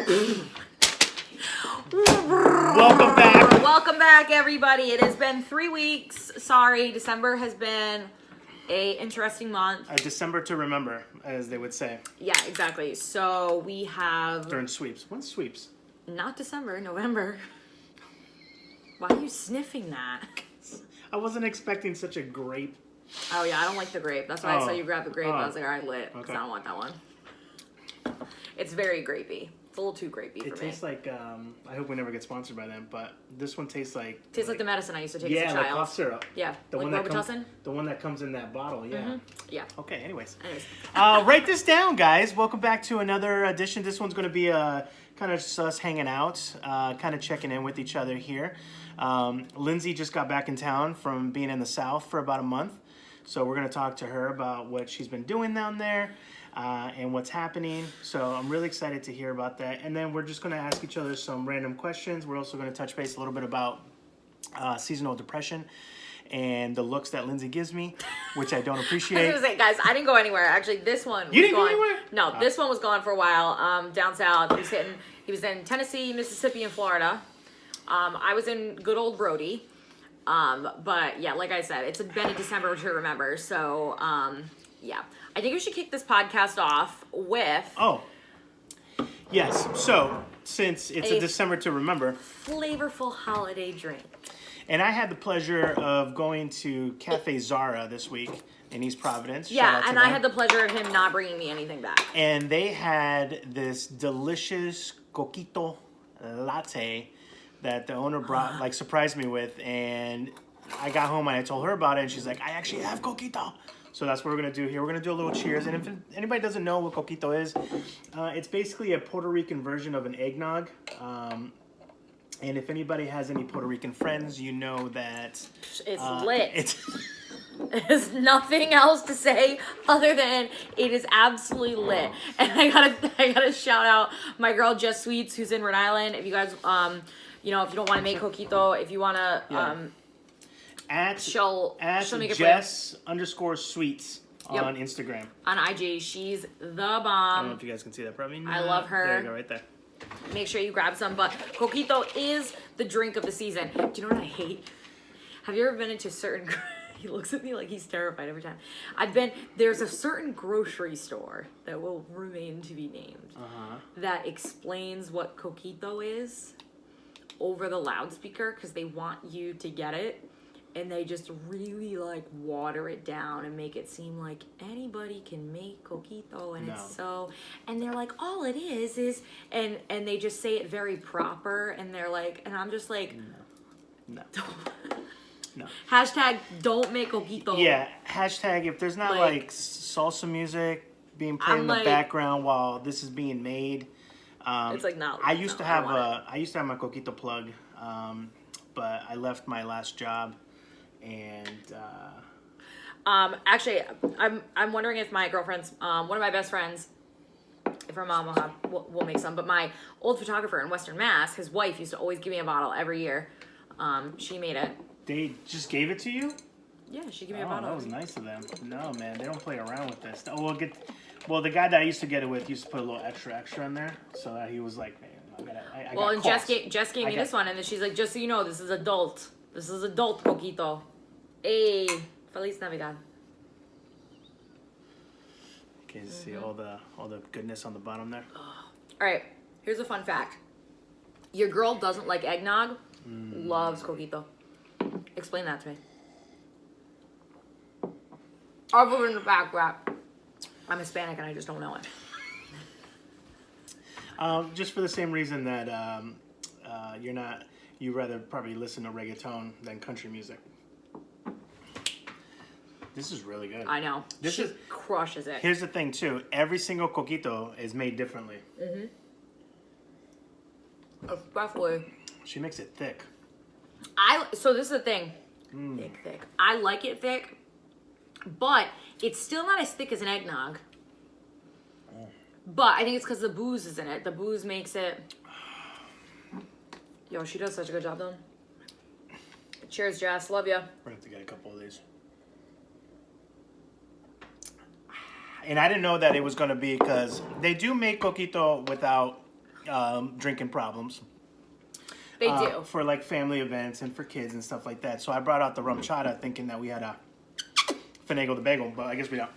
Welcome back. Welcome back, everybody. It has been 3 weeks. Sorry, December has been a interesting month. A December to remember, as they would say. Yeah, exactly. So we have... During sweeps. When's sweeps? Not December, November. Why are you sniffing that? I wasn't expecting such a grape. Oh, yeah, I don't like the grape. That's why I saw you grab the grape. I was like, all right, lit. Because I don't want that one. It's very grapey. It's a little too grapey for me. It tastes like, I hope we never get sponsored by them, but this one tastes like... Tastes like the medicine I used to take as a child. Yeah, like cough syrup. Yeah, the like Robitussin? The one that comes in that bottle, yeah. Mm-hmm. Yeah. Okay, anyways. Anyways. Write this down, guys. Welcome back to another edition. This one's going to be kind of just us hanging out, kind of checking in with each other here. Lindsay just got back in town from being in the South for about a month. So we're going to talk to her about what she's been doing down there. And what's happening. So I'm really excited to hear about that. And then we're just going to ask each other some random questions. We're also going to touch base a little bit about seasonal depression and the looks that Lindsay gives me, which I don't appreciate. I was going to say, guys, I didn't go anywhere. Actually, this one was You didn't gone. go anywhere? No, this one was gone for a while. Down south, he was in Tennessee, Mississippi, and Florida. I was in good old Brody. But yeah, like I said, it's been a December to remember. So yeah. I think we should kick this podcast off with... Oh, yes. So, since it's a December to remember... Flavorful holiday drink. And I had the pleasure of going to Cafe Zara this week in East Providence. Yeah, and I had the pleasure of him not bringing me anything back. And they had this delicious Coquito latte that the owner brought, like, surprised me with. And I got home and I told her about it, and she's like, I actually have Coquito. So that's what we're going to do here. We're going to do a little cheers. And if anybody doesn't know what Coquito is, it's basically a Puerto Rican version of an eggnog. And if anybody has any Puerto Rican friends, you know that... It's lit. There's nothing else to say other than it is absolutely lit. And I gotta shout out my girl Jess Sweets, who's in Rhode Island. If you guys, you know, if you don't want to make Coquito, if you want to... she'll make it Jess_sweets on Instagram. On IG. She's the bomb. I don't know if you guys can see that. Probably not. I love her. There you go, right there. Make sure you grab some. But Coquito is the drink of the season. Do you know what I hate? Have you ever been into certain... He looks at me like he's terrified every time. There's a certain grocery store that will remain to be named that explains what Coquito is over the loudspeaker because they want you to get it. And they just really like water it down and make it seem like anybody can make Coquito, and it's so, and they're like, all it is, and they just say it very proper, and they're like, and I'm just like, no. Hashtag don't make Coquito. Yeah, hashtag if there's not like salsa music being played in the background while this is being made. It's like I used to have my Coquito plug, but I left my last job. And actually, I'm wondering if my girlfriend's one of my best friends, if her mom will make some. But my old photographer in Western Mass, his wife used to always give me a bottle every year. She made it. They just gave it to you? Yeah, she gave me a bottle. That was nice of them. No, man, they don't play around with this. Well, the guy that I used to get it with used to put a little extra in there, so that he was like, man, I well, and got Jess gave me this one, and then she's like, just so you know, this is adult. This is adult Coquito. Hey, Feliz Navidad. Can you see all the goodness on the bottom there? All right, here's a fun fact. Your girl doesn't like eggnog, loves Coquito. Explain that to me. Other than the fact that I'm Hispanic and I just don't know it. Just for the same reason that you rather probably listen to reggaeton than country music. This is really good. I know. She crushes it. Here's the thing, too. Every single Coquito is made differently. Especially. She makes it thick. So this is the thing. Thick. I like it thick, but it's still not as thick as an eggnog. But I think it's because the booze is in it. The booze makes it... Yo, she does such a good job, though. Cheers, Jess. Love ya. We're going to have to get a couple of these. And I didn't know that it was going to be, because they do make Coquito without drinking problems. They do. For like family events and for kids and stuff like that. So I brought out the rum chata thinking that we had a finagle the bagel, but I guess we don't.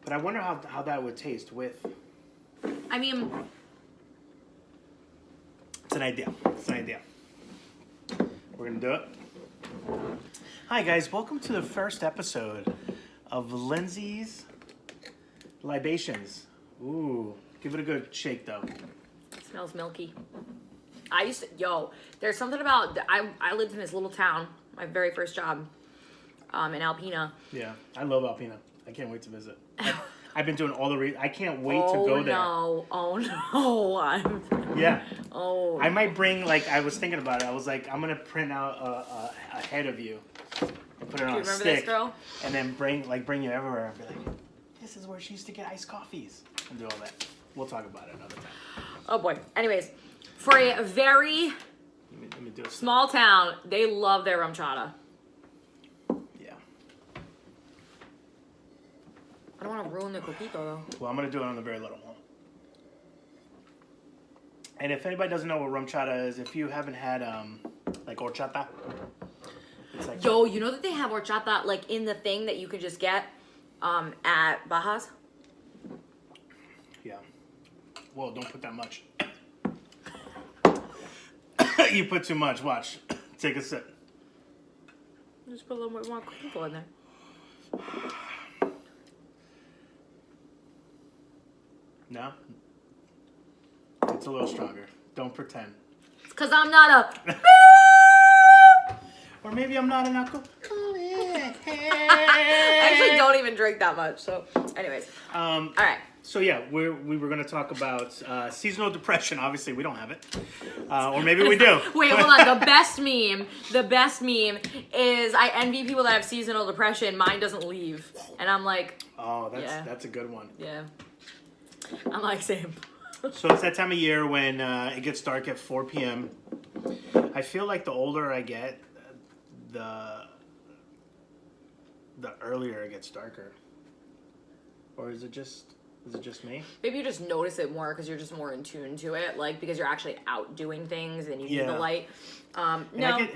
But I wonder how that would taste with. I mean, it's an idea. We're gonna do it. Hi guys, welcome to the first episode of Lindsay's Libations. Ooh, give it a good shake though. it smells milky. There's something about, I lived in this little town, my very first job, in Alpena. Yeah, I love Alpena. I can't wait to visit. I've been doing all the I can't wait to go there. Oh no. Yeah. Oh. I might bring, like, I was thinking about it. I was like, I'm going to print out a head of you and put it on a stick. Do you remember this girl? And then bring you everywhere and be like, this is where she used to get iced coffees. And do all that. We'll talk about it another time. Oh boy. Anyways, for a very Let me do a small town, they love their rum chata. Yeah. I don't want to ruin the coquito though. Well, I'm going to do it on the very little one. And if anybody doesn't know what rum chata is, if you haven't had, like, horchata, it's like... Yo, you know that they have horchata, like, in the thing that you can just get at Baja's? Yeah. Whoa, don't put that much. You put too much. Watch. Take a sip. Just put a little bit more coquito in there. No? It's a little stronger. Don't pretend. It's because I'm not a... Or maybe I'm not an alcoholic. I actually don't even drink that much, so... Anyways. All right. So yeah, we were going to talk about seasonal depression. Obviously, we don't have it. Or maybe we do. Wait, hold on. The best meme is I envy people that have seasonal depression. Mine doesn't leave. And I'm like... Oh, that's a good one. Yeah. I'm like, same. So it's that time of year when it gets dark at 4 p.m. I feel like the older I get, the earlier it gets darker. Or is it just me? Maybe you just notice it more because you're just more in tune to it, like because you're actually out doing things and you need the light. And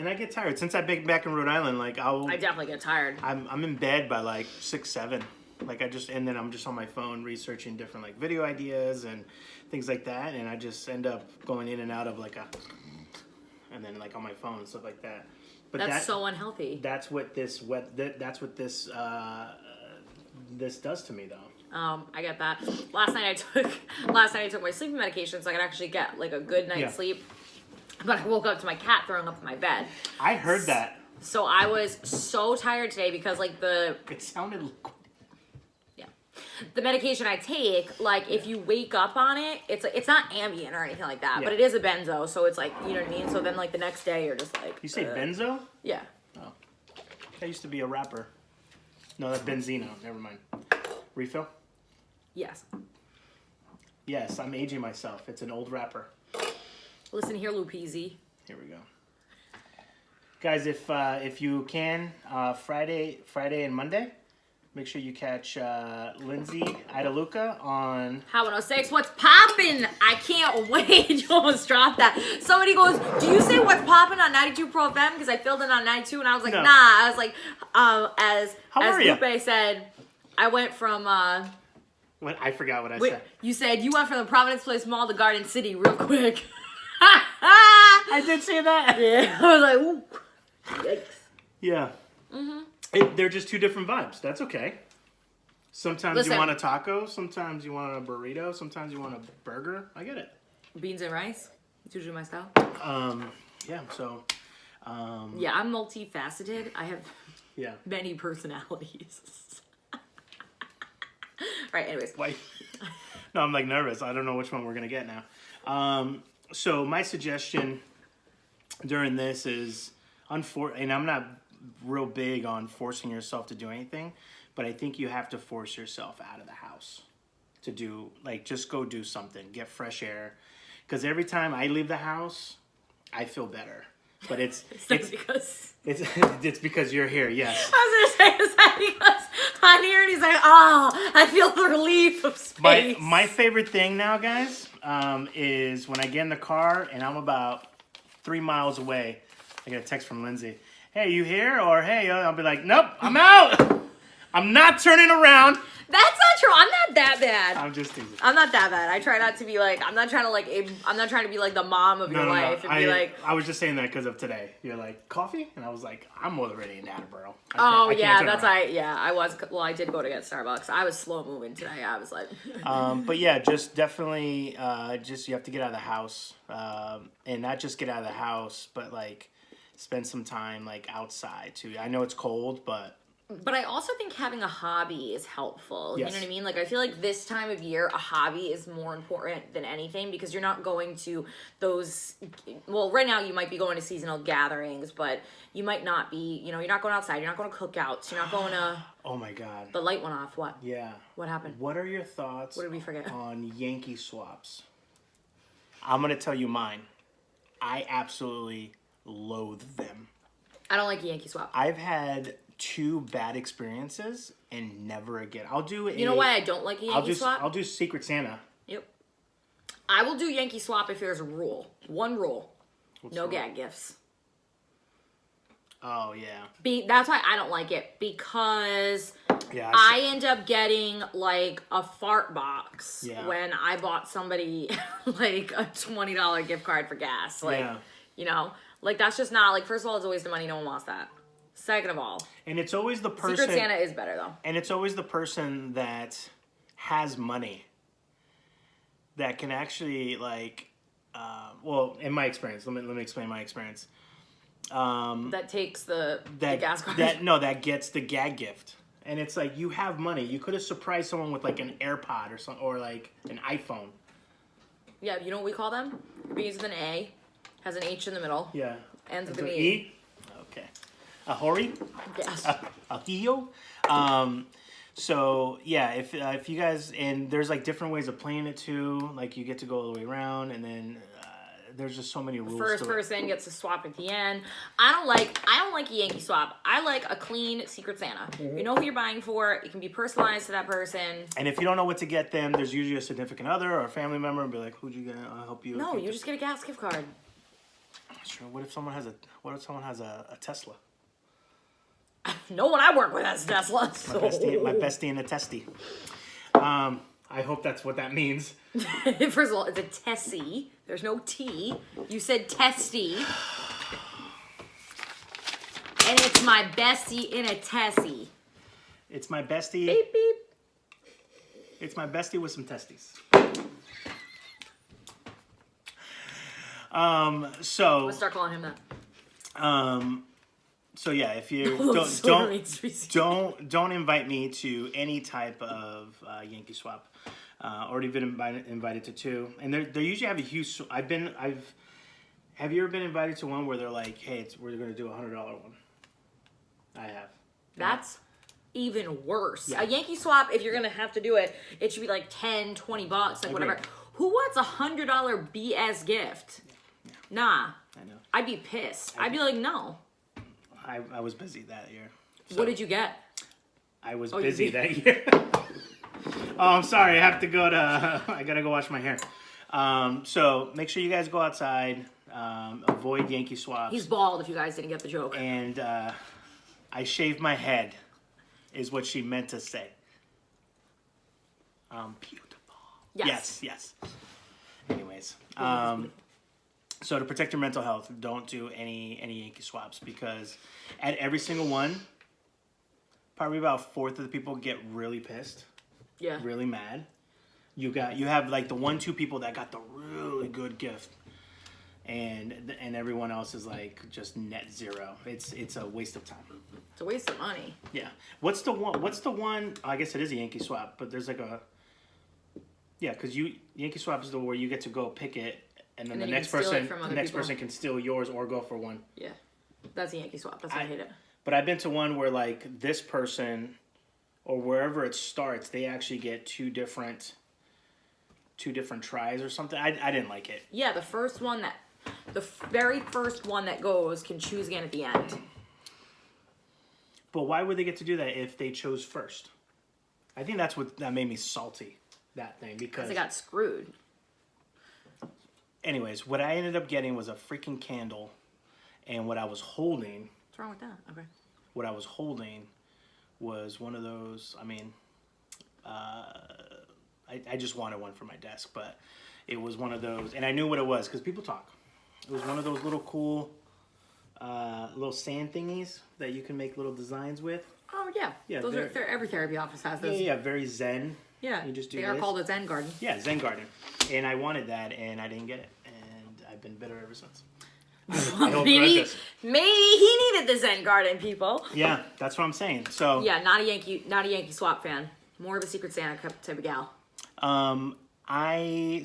I get tired. Since I've been back in Rhode Island, like I definitely get tired. I'm in bed by like 6, 7. Like and then I'm just on my phone researching different like video ideas and things like that, and I just end up going in and out of like and then like on my phone and stuff like that. But that's so unhealthy. That's what this this does to me though. I get that. Last night I took my sleeping medication so I could actually get like a good night's sleep. But I woke up to my cat throwing up in my bed. I heard that. So I was so tired today because like it sounded. The medication I take, like if you wake up on it, it's not Ambien or anything like that, but it is a benzo, so it's like, you know what I mean? So then like the next day you're just like... You say benzo? Yeah. Oh. That used to be a rapper. No, that's Benzino. Never mind. Refill? Yes. Yes, I'm aging myself. It's an old rapper. Listen here, Lupé. Here we go. Guys, if you can, Friday and Monday, make sure you catch Lindsay and Lupe on... Hot 106, what's poppin'? I can't wait. You almost dropped that. Somebody goes, do you say what's poppin' on 92 Pro FM? Because I filled in on 92 and I was like, no. Nah. I was like, as Lupe said, I went from... What? I forgot what I said. You said you went from the Providence Place Mall to Garden City real quick. I did say that. Yeah. I was like, ooh. Yikes. Yeah. Mm-hmm. They're just two different vibes. That's okay. Sometimes you want a taco. Sometimes you want a burrito. Sometimes you want a burger. I get it. Beans and rice. It's usually my style. Yeah. So. Yeah, I'm multifaceted. I have many personalities. Right. Anyways. Why? No, I'm like nervous. I don't know which one we're gonna get now. So my suggestion during this is, and I'm not real big on forcing yourself to do anything, but I think you have to force yourself out of the house to do, like, just go do something, get fresh air. Because every time I leave the house, I feel better. but it's because it's because you're here. Yes. I was gonna say, is that because I'm here and he's like, oh, I feel the relief of space. My favorite thing now, guys, is when I get in the car and I'm about 3 miles away. I get a text from Lindsay. Hey, you here? Or hey, I'll be like, nope, I'm out. I'm not turning around. That's not true. I'm not that bad. I'm just teasing. I'm not that bad. I try not to be like. I'm not trying to be like the mom of your life and be like. I was just saying that because of today. You're like coffee, and I was like, I'm already in Attleboro. I did go to get Starbucks. I was slow moving today. I was like. But yeah, just definitely, you have to get out of the house, and not just get out of the house, but like spend some time like outside too. I know it's cold, but. But I also think having a hobby is helpful. Yes. You know what I mean? Like, I feel like this time of year, a hobby is more important than anything because you're not going to those... Well, right now you might be going to seasonal gatherings, but you might not be... you're not going outside. You're not going to cookouts. You're not going to... Oh, my God. The light went off. What? Yeah. What happened? What are your thoughts What did we forget? on Yankee swaps? I'm going to tell you mine. I absolutely loathe them. I don't like Yankee swap. I've had 2 bad experiences and never again. I'll do it. You know why I don't like a Yankee swap? I'll do Secret Santa. Yep. I will do Yankee swap if there's a rule. One rule. What's no the rule? gag gifts. Oh, yeah. That's why I don't like it because Yeah, I end up getting like a fart box Yeah. when I bought somebody like a $20 gift card for gas. Like, like that's just not like, first of all, it's a waste of money. No one wants that. Second of all, and it's always the person. Secret Santa is better though. And it's always the person that has money that can actually like, well, in my experience, let me explain my experience. That takes the gas card. That gets the gag gift, and it's like you have money. You could have surprised someone with like an AirPod or something, or like an iPhone. Yeah, you know what we call them? It begins with an A, has an H in the middle. Yeah. Ends with an an E. Okay. A hori? Yes. A hio? So yeah, if you guys, and there's like different ways of playing it too. Like you get to go all the way around, and then there's just so many rules. First person gets to swap at the end. I don't like a Yankee swap. I like a clean Secret Santa. Mm-hmm. You know who you're buying for. It can be personalized to that person. And if you don't know what to get them, there's usually a significant other or a family member and be like, who'd you get? I'll help you. No, you just get a gas gift card. Sure. What if someone has a Tesla? No one I work with has Tesla. So. My bestie and a testy. I hope that's what that means. First of all, it's a Tessie. There's no T. You said testy. And it's my bestie in a Tessie. It's my bestie. Beep, beep. It's my bestie with some testes. So Let's start calling him that. So yeah, if you don't invite me to any type of Yankee swap. Already been invited to 2, and they usually have a huge. Have you ever been invited to one where they're like, hey, we're going to do $100 one? I have. That's even worse. Yeah. A Yankee swap, if you're gonna have to do it, it should be like $10, $20, like whatever. Who wants a $100 BS gift? Yeah. Nah. I know. I'd be pissed. I'd be like, no. I was busy that year. So what did you get? I was busy that year. Oh, I'm sorry. I have to go to. I gotta go wash my hair. So make sure you guys go outside. Avoid Yankee swaps. He's bald. If you guys didn't get the joke. And I shaved my head, is what she meant to say. Beautiful. Yes. Anyways, so to protect your mental health, don't do any Yankee swaps because at every single one, probably about a fourth of the people get really pissed. Yeah. Really mad. You have like the 1-2 people that got the really good gift, and everyone else is like just net zero. It's a waste of time. It's a waste of money. Yeah. What's the one? I guess it is a Yankee swap, but there's like a. Yeah, because Yankee swap is the where you get to go pick it, and then the next person can steal yours or go for one. Yeah, that's a Yankee swap. That's why I hate it. But I've been to one where like this person, or wherever it starts, they actually get two different tries or something. I didn't like it. Yeah, the first one The very first one that goes can choose again at the end. But why would they get to do that if they chose first? I think that made me salty, that thing, because They got screwed. Anyways, what I ended up getting was a freaking candle, and what I was holding... What's wrong with that? Okay. What I was holding was one of those, I mean, I just wanted one for my desk, but it was one of those, and I knew what it was, because people talk. It was one of those little cool, little sand thingies that you can make little designs with. Oh, yeah. Yeah, Those are, every therapy office has those. Yeah, very zen. Yeah, you just do they are this. called a Zen garden. Yeah, Zen garden. And I wanted that, and I didn't get it, and I've been bitter ever since. I hold grudges. Maybe he needed the Zen garden, people. Yeah, that's what I'm saying. So yeah, not a Yankee Swap fan. More of a Secret Santa type of gal.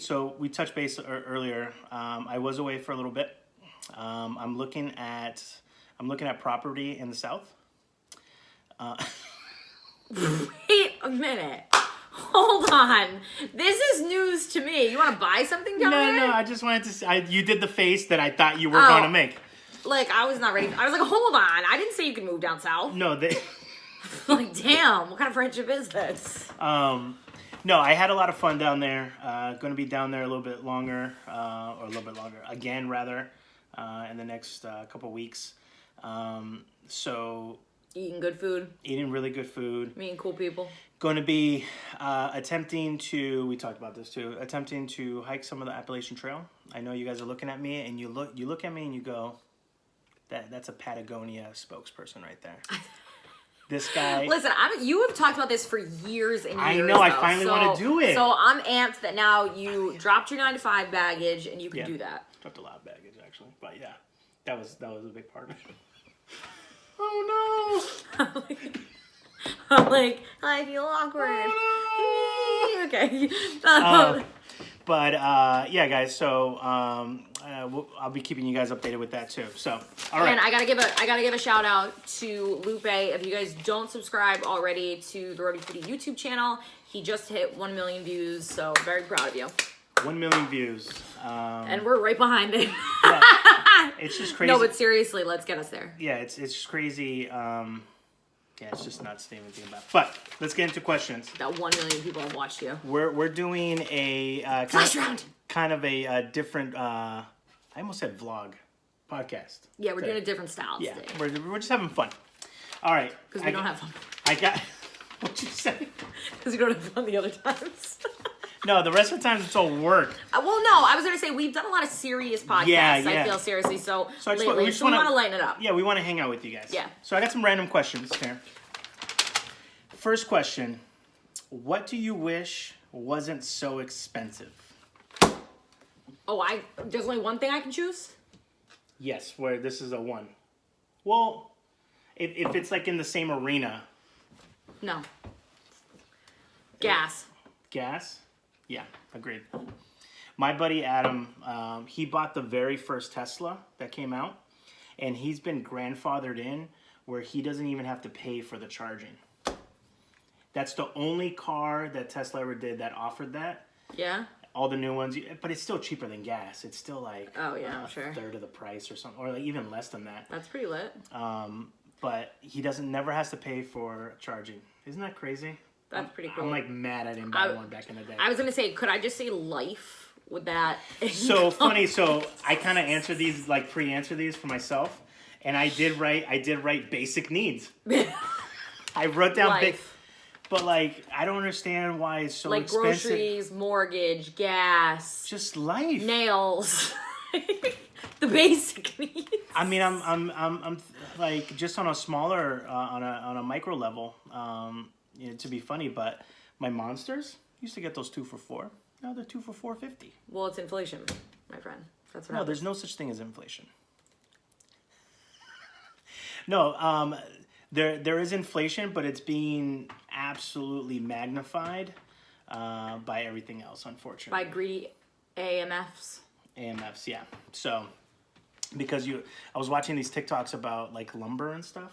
So we touched base earlier. I was away for a little bit. I'm looking at property in the South. Wait a minute. Hold on. This is news to me. You want to buy something down there? No. I just wanted to. You did the face that I thought you were going to make. Like, I was not ready. I was like, hold on. I didn't say you could move down south. No, they. Like, damn. What kind of friendship is this? No, I had a lot of fun down there. Going to be down there a little bit longer, again, rather, in the next couple weeks. So. Eating good food. Eating really good food. Meeting cool people. Going to be attempting to hike some of the Appalachian Trail. I know you guys are looking at me, and you look at me and you go, that's a Patagonia spokesperson right there. This guy. Listen, you have talked about this for years and years. I know. I finally want to do it. So I'm amped that now you dropped your 9-to-5 baggage and you can do that. Dropped a lot of baggage actually, but yeah, that was a big part of it. Oh no! I'm like, I feel awkward. Oh, no. Okay. But yeah, guys. So I'll be keeping you guys updated with that too. So all right. And I gotta give a shout out to Lupe. If you guys don't subscribe already to the Roadie Foodie YouTube channel, he just hit 1 million views. So very proud of you. 1 million views. And we're right behind it. Yeah, it's just crazy. No, but seriously, let's get us there. Yeah, it's just crazy. Yeah, it's just nuts to even think about. But let's get into questions. That 1 million people have watched you. We're doing a Flash round. Kind of a different. I almost said vlog, podcast. Yeah, we're doing a different style today. We're just having fun. All right. Because we don't have fun. I got. What you say? Because we don't have fun the other times. No, the rest of the times it's all work. Well, no, I was going to say we've done a lot of serious podcasts. Yeah. I feel seriously. So lately, we just want to lighten it up. Yeah, we want to hang out with you guys. Yeah. So I got some random questions here. First question: what do you wish wasn't so expensive? Oh, there's only one thing I can choose? Yes, where this is a one. Well, if it's like in the same arena. No. Gas. Gas? Yeah, agreed. My buddy Adam, he bought the very first Tesla that came out, and he's been grandfathered in where he doesn't even have to pay for the charging. That's the only car that Tesla ever did that offered that. Yeah? All the new ones, but it's still cheaper than gas. It's still like I'm sure. a third of the price or something, or like even less than that. That's pretty lit. But he never has to pay for charging. Isn't that crazy? That's pretty cool. I'm like mad I didn't buy one back in the day. I was gonna say, could I just say life with that? So funny. So I kind of pre-answer these for myself, and I did write basic needs. I wrote down big. But, like, I don't understand why it's so expensive. Like groceries, mortgage, gas. Just life. Nails. The basic needs. I mean, I'm like, just on a smaller, on a micro level, to be funny, but my Monsters used to get those 2 for $4. Now they're 2 for $4.50. Well, it's inflation, my friend. That's what happens. There's no such thing as inflation. No, there is inflation, but it's being absolutely magnified by everything else, unfortunately. By greedy AMFs. AMFs, yeah. So, because I was watching these TikToks about like lumber and stuff,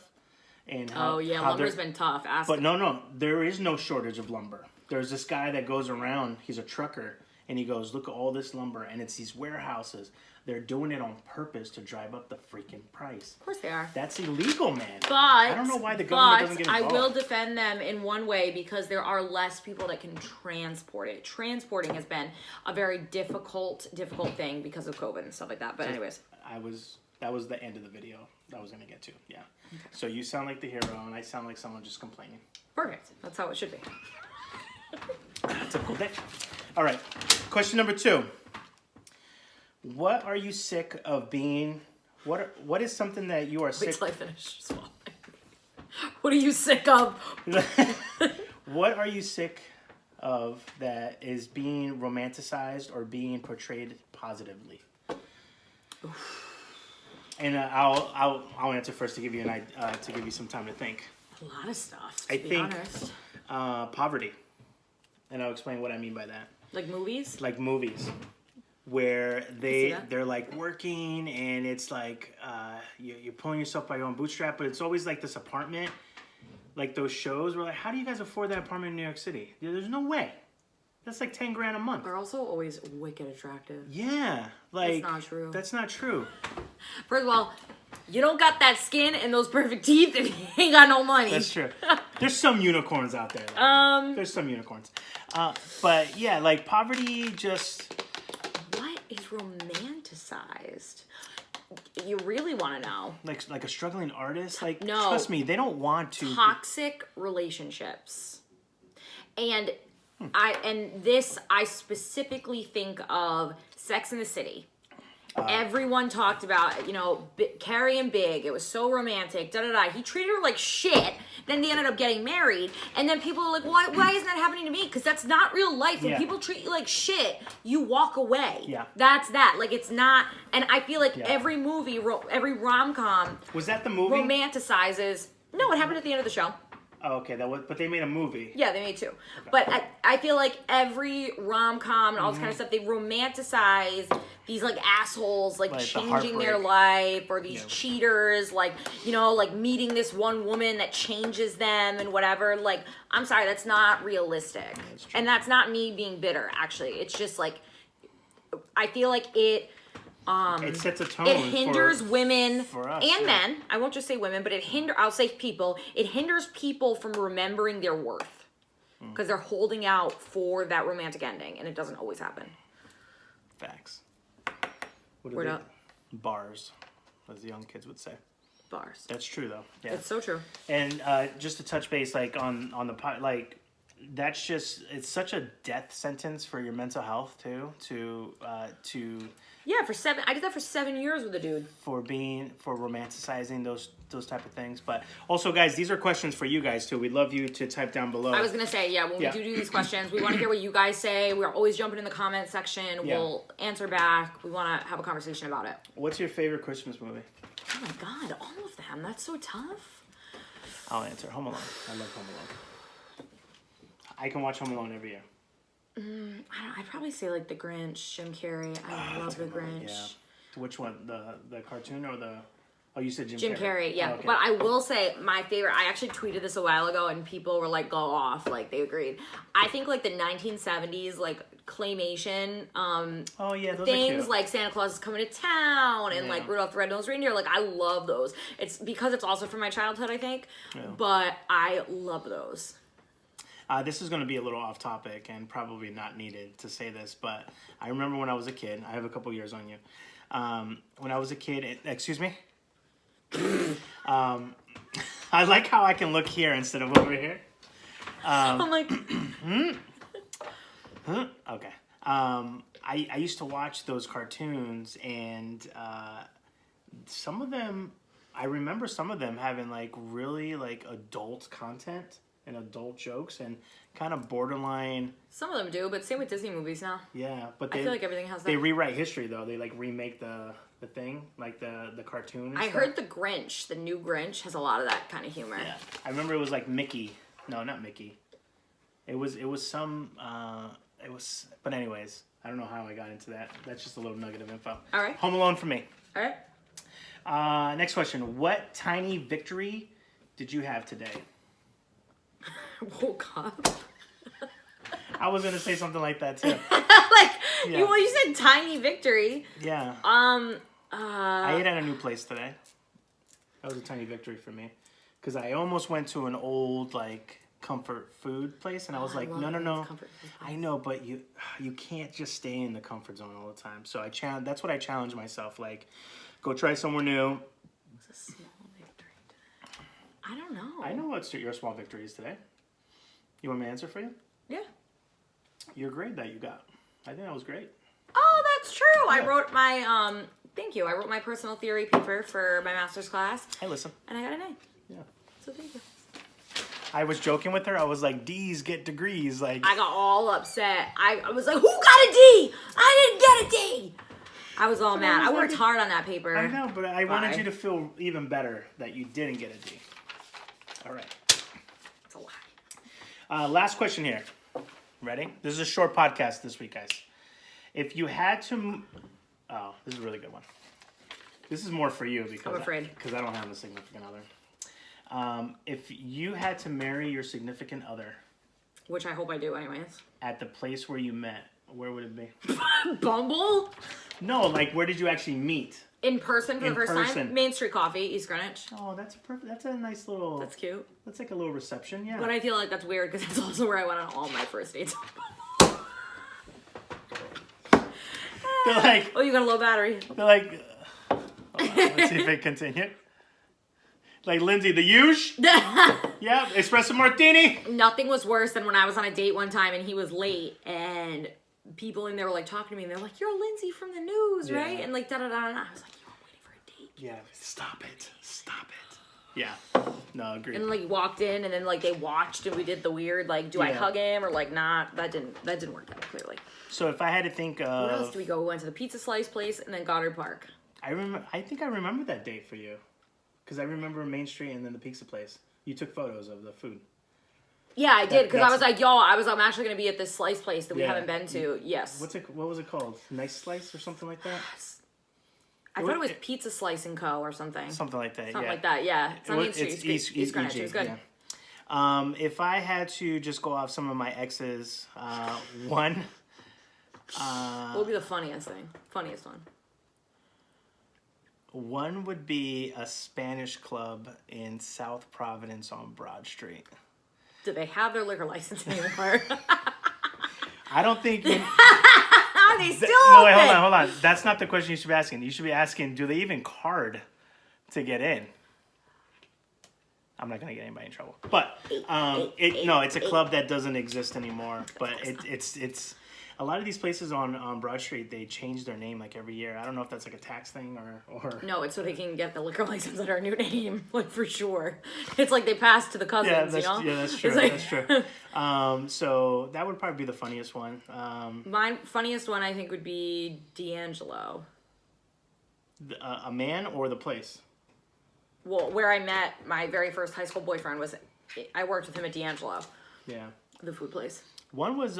and how lumber's been tough. But no, there is no shortage of lumber. There's this guy that goes around. He's a trucker, And he goes, look at all this lumber, and it's these warehouses. They're doing it on purpose to drive up the freaking price. Of course they are. That's illegal, man. But I don't know why the government doesn't get involved. I will defend them in one way because there are less people that can transport it. Transporting has been a very difficult thing because of COVID and stuff like that. But anyways. That was the end of the video that I was going to get to. Yeah. Okay. So you sound like the hero, and I sound like someone just complaining. Perfect. That's how it should be. Typical day. All right. Question number 2. What are you sick of being? What is something that you are sick? Wait till I finish swallowing. What are you sick of? What are you sick of that is being romanticized or being portrayed positively? Oof. And I'll answer first to give you to give you some time to think. A lot of stuff. I think poverty, and I'll explain what I mean by that. Like movies. Like movies, where they're like working, and it's like you're pulling yourself by your own bootstrap, but it's always like this apartment, like those shows where like, how do you guys afford that apartment in New York City? There's no way. That's like $10,000 a month. They're also always wicked attractive. Yeah, like that's not true. That's not true. First of all, you don't got that skin and those perfect teeth if you ain't got no money. That's true. There's some unicorns out there. Though. There's some unicorns. But yeah, like poverty just. What is romanticized? You really want to know? Like a struggling artist? Like no. Trust me, they don't want to. Toxic relationships, and. I specifically think of Sex and the City. Everyone talked about, Carrie and Big. It was so romantic. He treated her like shit. Then they ended up getting married. And then people are like, why isn't that happening to me? Because that's not real life. When people treat you like shit, you walk away. Yeah. That's that. Like, it's not. And I feel like every movie, every rom-com. Was that the movie? Romanticizes. No, it happened at the end of the show. Oh, okay. But they made a movie. Yeah, they made 2. Okay. But I feel like every rom-com and all this kind of stuff, they romanticize these like assholes like changing their life, or these cheaters, like meeting this one woman that changes them and whatever. Like, I'm sorry, that's not realistic. And that's not me being bitter, actually. It's just like I feel like it sets a tone. It hinders women for us, and men. I won't just say women, but I'll say people. It hinders people from remembering their worth because they're holding out for that romantic ending, and it doesn't always happen. Facts. Word up. Bars, as the young kids would say. Bars. That's true, though. Yeah. It's so true. And just to touch base, like on the like. That's just, it's such a death sentence for your mental health too, to yeah, I did that for 7 years with a dude. For romanticizing those type of things. But also, guys, these are questions for you guys too. We'd love you to type down below. I was gonna say, when we do these questions, we want to hear what you guys say. We're always jumping in the comment section. We'll answer back. We want to have a conversation about it. What's your favorite Christmas movie? Oh my God, all of them. That's so tough. I'll answer. Home Alone. I love Home Alone. I can watch Home Alone every year. I'd probably say like The Grinch, Jim Carrey. I love The Grinch. Yeah. Which one? The cartoon or the? Oh, you said Jim Carrey. Yeah. Oh, okay. But I will say my favorite. I actually tweeted this a while ago, and people were like, "Go off!" Like they agreed. I think like the 1970s like claymation. Oh yeah, those things are cute. like Santa Claus is Coming to Town and like Rudolph the Red-Nosed Reindeer. Like I love those. It's because it's also from my childhood, I think. Yeah. But I love those. This is going to be a little off topic and probably not needed to say this, but I remember when I was a kid. I have a couple years on you. When I was a kid, excuse me. I like how I can look here instead of over here. I'm like. Okay. I used to watch those cartoons, and some of them, I remember some of them having like really like adult content and adult jokes and kind of borderline. Some of them do, but same with Disney movies now. Yeah, but I feel like everything has that. They rewrite history though. They like remake the thing, like the cartoon. And I stuff. heard the Grinch, the new Grinch, has a lot of that kind of humor. Yeah, I remember it was like Mickey. No, not Mickey. It was some. But anyways, I don't know how I got into that. That's just a little nugget of info. All right. Home Alone for me. All right. Next question. What tiny victory did you have today? Woke up. I was gonna say something like that too. You said tiny victory. Yeah. I ate at a new place today. That was a tiny victory for me, because I almost went to an old like comfort food place, and I was like, no. I know, but you can't just stay in the comfort zone all the time. So that's what I challenged myself. Like, go try somewhere new. It's a small victory today. I don't know. I know what your small victory is today. You want me to answer for you? Yeah. Your grade that you got. I think that was great. Oh, that's true. Yeah. I wrote my thank you. I wrote my personal theory paper for my master's class. Hey, listen. And I got an A. Yeah. So thank you. I was joking with her. I was like, D's get degrees. Like, I got all upset. I was like, who got a D? I didn't get a D. I was all mad. I worked hard on that paper. I know, but I wanted you to feel even better that you didn't get a D. All right. It's a lie. Last question here. Ready? This is a short podcast this week, guys. If you had to... Oh, this is a really good one. This is more for you because I'm afraid. Because I don't have a significant other. If you had to marry your significant other... Which I hope I do anyways. At the place where you met, where would it be? Bumble? No, like where did you actually meet? In person for the first time? Main Street Coffee, East Greenwich. Oh, that's perfect. That's a nice little... That's cute. That's like a little reception, yeah. But I feel like that's weird because that's also where I went on all my first dates. They're like... Oh, you got a low battery. They're like... let's see if it continue. Like, Lindsay, the huge? Yeah, espresso martini? Nothing was worse than when I was on a date one time and he was late and people in there were like talking to me and they're like, you're Lindsay from the news, right? And like da-da-da. And I was like, yo, I'm waiting for a date. Yeah, stop it. Stop it. Yeah. No, agreed. And like walked in and then like they watched and we did the weird like, do I hug him or like not? That didn't work out clearly. So if I had to think of... Where else did we go? We went to the pizza slice place and then Goddard Park. I think I remember that date for you. Because I remember Main Street and then the pizza place. You took photos of the food. Yeah, I did. Because I was like, I'm actually going to be at this slice place that we haven't been to. Yes. What was it called? Nice Slice or something like that? I thought it was Pizza Slice & Co. or something. Something like that, Something like that, yeah. It's on Main Street. It's East Greenwich. It was good. Yeah. If I had to just go off some of my exes, one... what would be the funniest thing? Funniest one? One would be a Spanish club in South Providence on Broad Street. Do they have their liquor license anymore? I don't think... Are they still No, open? wait, hold on. That's not the question you should be asking. You should be asking, do they even card to get in? I'm not going to get anybody in trouble. But, it's a club that doesn't exist anymore. But it's a lot of these places on Broad Street, they change their name like every year. I don't know if that's like a tax thing or... No, it's so they can get the liquor license under a new name, like for sure. It's like they pass to the cousins, you know? Yeah, that's true. Like... That's true. So that would probably be the funniest one. My funniest one, I think, would be D'Angelo. A man or the place? Well, where I met my very first high school boyfriend was... I worked with him at D'Angelo. Yeah. The food place. One was...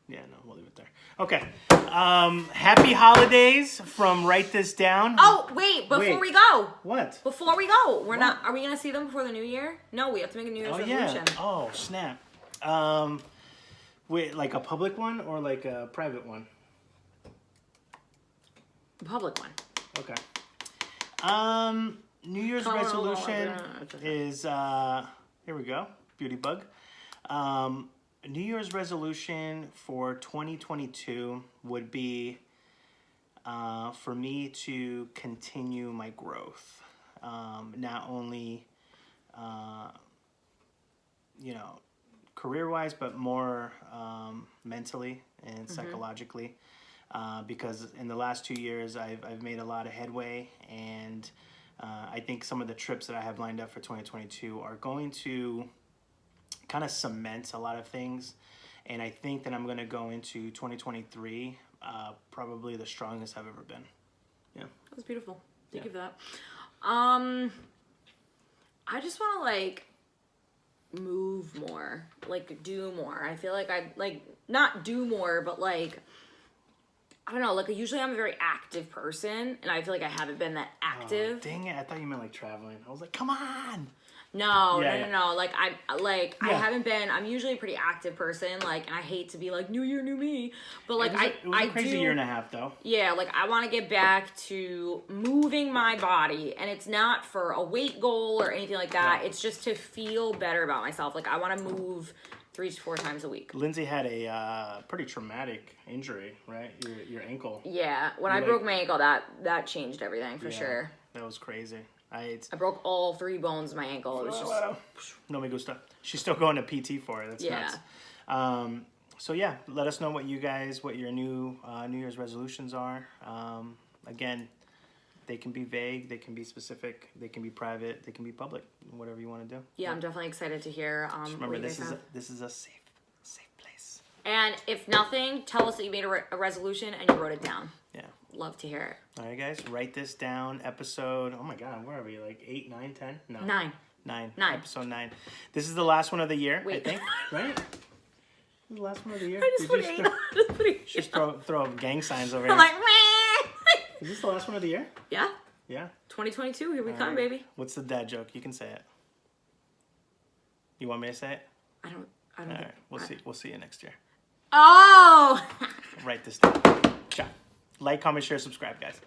Yeah, no, we'll leave it there. Okay. Happy holidays from Write This Down. Oh, wait, before we go. What? Before we go. Are we going to see them before the new year? No, we have to make a New Year's resolution. Yeah. Oh, snap. Wait, like a public one or like a private one? The public one. Okay. New Year's resolution is, here we go, Beauty Bug. New Year's resolution for 2022 would be for me to continue my growth. Not only, career-wise, but more mentally and psychologically. Because in the last 2 years, I've made a lot of headway, and I think some of the trips that I have lined up for 2022 are going to kind of cement a lot of things, and I think that I'm going to go into 2023 probably the strongest I've ever been. Yeah, that was beautiful. Thank you for that. I just want to move more, do more. I feel like I not do more, but I don't know. Usually I'm a very active person, and I feel like I haven't been that active. Oh, dang it! I thought you meant traveling. I was like, come on. No, Yeah, no. Like I Yeah. haven't been. I'm usually a pretty active person. Like, and I hate to be like New Year, new me. But like It was a crazy year and a half, though. Yeah, like I want to get back to moving my body, and it's not for a weight goal or anything like that. No. It's just to feel better about myself. Like I want to move 3 to 4 times a week. Lindsay had a pretty traumatic injury, right? Your ankle. Yeah, when I broke my ankle, that changed everything for sure. That was crazy. I broke all 3 bones of my ankle. It was just no me gusta. She's still going to PT for it. That's nuts. So yeah, let us know what your new New Year's resolutions are. Again, they can be vague, they can be specific, they can be private, they can be public, whatever you want to do. Yeah, I'm definitely excited to hear. Just remember, this is a safe place. And if nothing, tell us that you made a resolution and you wrote it down. Yeah. Love to hear it. All right, guys, write this down. Episode, oh my God, where are we? Like 8, 9, 10? No. 9. Episode 9. This is the last one of the year, Wait. I think, right? This is the last one of the year. I just put 8. Just throw up gang signs over I'm here. like, meh. Is this the last one of the year? Yeah. Yeah. 2022, here we All come, right. baby. What's the dad joke? You can say it. You want me to say it? I don't. All right. We'll see you next year. Oh! Write this down. Ciao. Like, comment, share, subscribe, guys.